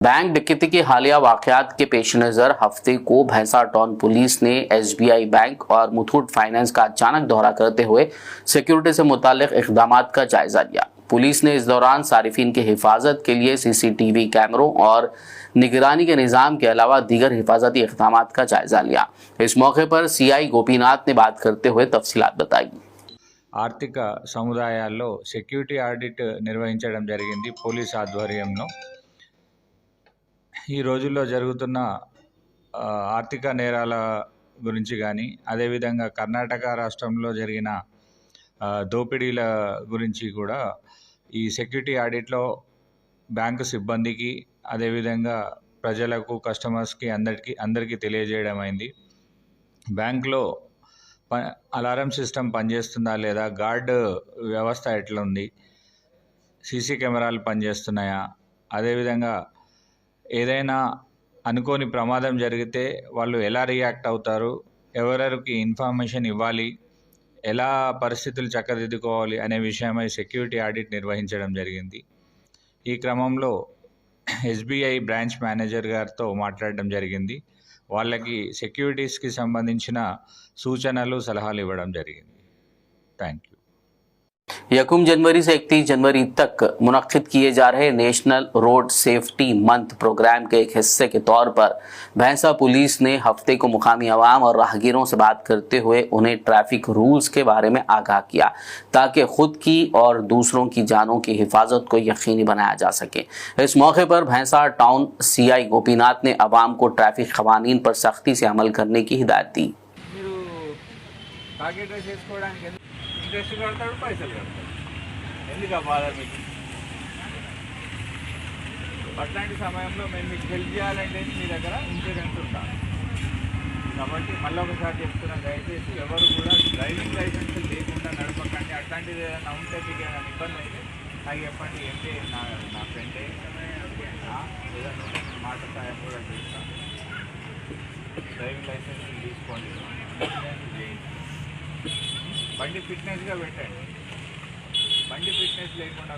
Bank डकैती के हालिया वाकयात के पेश नज़र हफ्ते को भैंसा टाउन पुलिस ने SBI बैंक और मुथूट फाइनेंस का अचानक दौरा करते हुए सिक्योरिटी से मुतालिक इक़दाम का जायजा लिया। पुलिस ने इस दौरान सारिफिन की हिफाजत के लिए CCTV कैमरों और निगरानी के निज़ाम के अलावा दीगर हिफाजती इक़दाम का जायजा लिया। इस मौके पर CI गोपीनाथ ने बात करते हुए तफसीलात बताई। ఆర్థిక సముదాయాల్లో సెక్యూరిటీ ఆడిట్ నిర్వహించడం జరిగింది పోలీస్ ఆధ్వర్యంలో। ఈ రోజుల్లో జరుగుతున్న ఆర్థిక నేరాల గురించి కానీ అదేవిధంగా కర్ణాటక రాష్ట్రంలో జరిగిన దోపిడీల గురించి కూడా ఈ సెక్యూరిటీ ఆడిట్లో బ్యాంకు సిబ్బందికి అదేవిధంగా ప్రజలకు కస్టమర్స్కి అందరికీ తెలియజేయడం అయింది। బ్యాంక్లో అలారం సిస్టమ్ పనిచేస్తుందా లేదా, గార్డ్ వ్యవస్థ ఎట్లా ఉంది, సీసీ కెమెరాలు పనిచేస్తున్నాయా, అదేవిధంగా ఏదైనా అనుకోని ప్రమాదం జరిగితే వాళ్ళు ఎలా రియాక్ట్ అవుతారు, ఎవరెవరికి ఇన్ఫర్మేషన్ ఇవ్వాలి, ఎలా పరిస్థితులు చక్కదిద్దుకోవాలి అనే విషయమై సెక్యూరిటీ ఆడిట్ నిర్వహించడం జరిగింది। ఈ క్రమంలో SBI బ్రాంచ్ మేనేజర్ గారితో మాట్లాడడం జరిగింది। వాళ్ళకి సెక్యూరిటీస్కి సంబంధించిన సూచనలు సలహాలు ఇవ్వడం జరిగింది। Thank you. 1 जनवरी से 31 जनवरी तक मुनक्किद किए जा रहे national road safety month programme के एक हिस्से के तौर पर भैंसा पुलिस ने हफ्ते को मुकामी अवाम और राहगीरों से बात करते हुए उन्हें ट्रैफिक रूल्स के बारे में आगाह किया ताकि खुद की और दूसरों की जानों की हिफाजत को यकीनी बनाया जा सके। इस मौके पर भैंसा टाउन CI गोपीनाथ ने अवाम को ट्रैफिक क़वानीन पर सख्ती से अमल करने की हिदायत दी। ఇంట్రెస్ట్ కడతాడు, పైసలు కడతాడు, ఎందుకు ఆ బాధ మీకు? అట్లాంటి సమయంలో మేము మీకు హెల్ప్ చేయాలంటే మీ దగ్గర ఇన్సూరెన్స్ ఉంటాను కాబట్టి మళ్ళీ ఒకసారి చెప్తున్నాం, దయచేసి ఎవరు కూడా డ్రైవింగ్ లైసెన్స్ లేకుండా నడపకండి। అట్లాంటిది ఏదైనా ఉంటే మీకు ఏదైనా ఇబ్బంది అయితే నాకు చెప్పండి, ఏంటి నా ఫ్రెండే ఏదైనా మాట సాయం కూడా చేస్తాను। డ్రైవింగ్ లైసెన్స్ తీసుకోండి, బండి ఫిట్నెస్గా పెట్టండి। బండి ఫిట్నెస్ లేకుండా